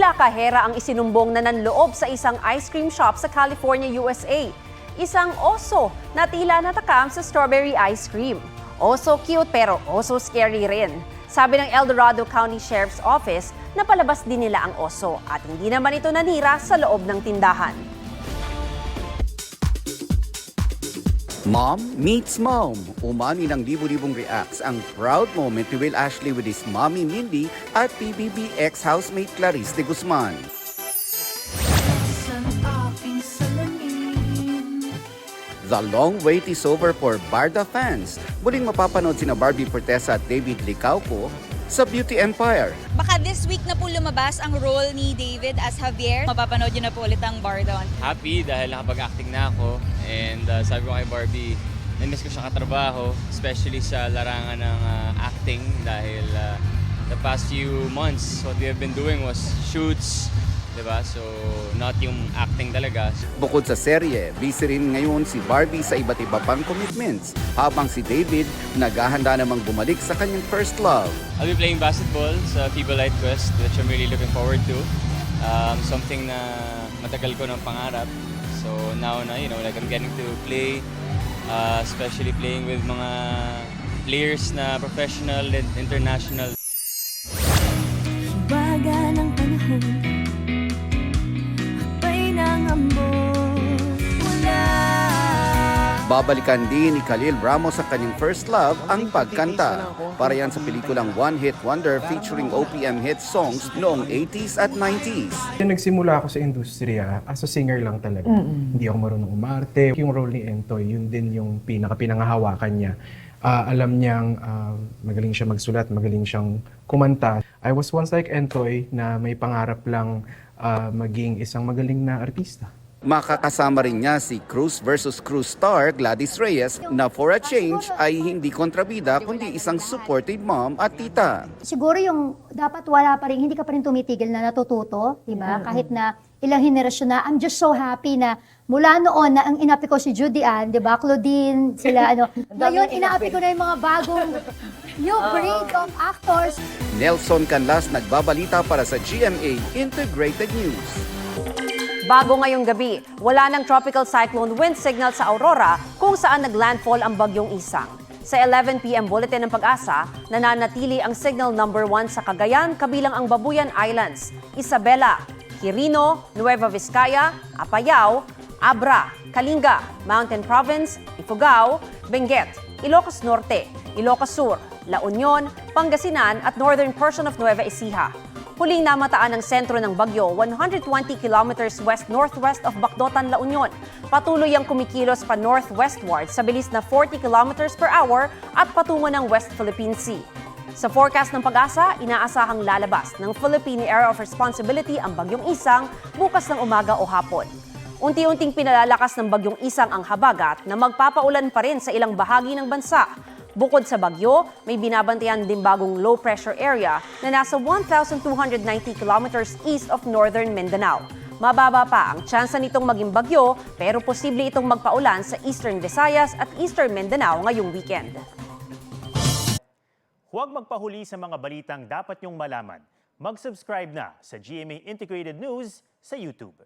Tila kahera ang isinumbong na nanloob sa isang ice cream shop sa California, USA. Isang oso na tila natakam sa strawberry ice cream. Oso cute pero oso scary rin. Sabi ng El Dorado County Sheriff's Office, napalabas din nila ang oso at hindi naman ito nanira sa loob ng tindahan. Mom meets mom. Umani ng libu-libong reacts ang proud moment ni Will Ashley with his mommy Mindy at PBB ex-housemate Clarice de Guzman. The long wait is over for Barda fans. Muling mapapanood sina Barbie Fortesa at David Licauco sa Beauty Empire. Baka this week na po lumabas ang role ni David as Javier. Mapapanood yun na po ulit ang Bardon. Happy dahil nakapag-acting na ako. And sabi ko kay Barbie, na-miss ko siya katrabaho, especially sa larangan ng acting dahil the past few months, what we have been doing was shoots, diba? So, not yung acting talaga. Bukod sa serye, busy rin ngayon si Barbie sa iba't iba pang commitments, habang si David naghahanda namang bumalik sa kanyang first love. I'll be playing basketball sa FIBA Light Quest, which I'm really looking forward to. Something na matagal ko ng pangarap. So now na, like I'm getting to play, especially playing with mga players na professional and international. Baga ng panahon, ako'y nangambon, wala. Babalikan din ni Khalil Ramos sa kanyang first love, ang pagkanta. Para yan sa pelikulang One Hit Wonder featuring OPM hit songs noong 80s at 90s. Nagsimula ako sa industriya as a singer lang talaga. Hindi ako marunong umarte. Yung role ni Entoy, yun din yung pinangahawakan niya. Alam niyang magaling siya magsulat, magaling siyang kumanta. I was once like Entoy na may pangarap lang maging isang magaling na artista. Makakasama rin niya si Cruz versus Cruz star Gladys Reyes na for a change ay hindi kontrabida kundi isang supportive mom at tita. Siguro yung dapat wala pa rin, hindi ka pa rin tumitigil na natututo, di ba? Kahit na ilang henerasyon na, I'm just so happy na mula noon na ang inapi ko si Judy Ann, di ba? Claudine, sila Ngayon, inaapi ko na yung mga bagong new breed of actors. Nelson Canlas nagbabalita para sa GMA Integrated News. Bago ngayong gabi, wala ng tropical cyclone wind signal sa Aurora kung saan naglandfall ang bagyong Isang. Sa 11 p.m. bulletin ng Pag-asa, nananatili ang signal number 1 sa Cagayan kabilang ang Babuyan Islands, Isabela, Quirino, Nueva Vizcaya, Apayao, Abra, Kalinga, Mountain Province, Ifugao, Benguet, Ilocos Norte, Ilocos Sur, La Union, Pangasinan at northern portion of Nueva Ecija. Huling namataan ng sentro ng bagyo 120 kilometers west-northwest of Bacdotan, La Union. Patuloy ang kumikilos pa northwestward sa bilis na 40 kilometers per hour at patungo ng West Philippine Sea. Sa forecast ng Pag-asa, inaasahang lalabas ng Philippine Area of Responsibility ang bagyong Isang bukas ng umaga o hapon. Unti-unting pinalalakas ng bagyong Isang ang habagat na magpapaulan pa rin sa ilang bahagi ng bansa. Bukod sa bagyo, may binabantayan din bagong low pressure area na nasa 1,290 kilometers east of northern Mindanao. Mababa pa ang tsansa nitong maging bagyo pero posible itong magpaulan sa eastern Visayas at eastern Mindanao ngayong weekend. Huwag magpahuli sa mga balitang dapat niyong malaman. Mag-subscribe na sa GMA Integrated News sa YouTube.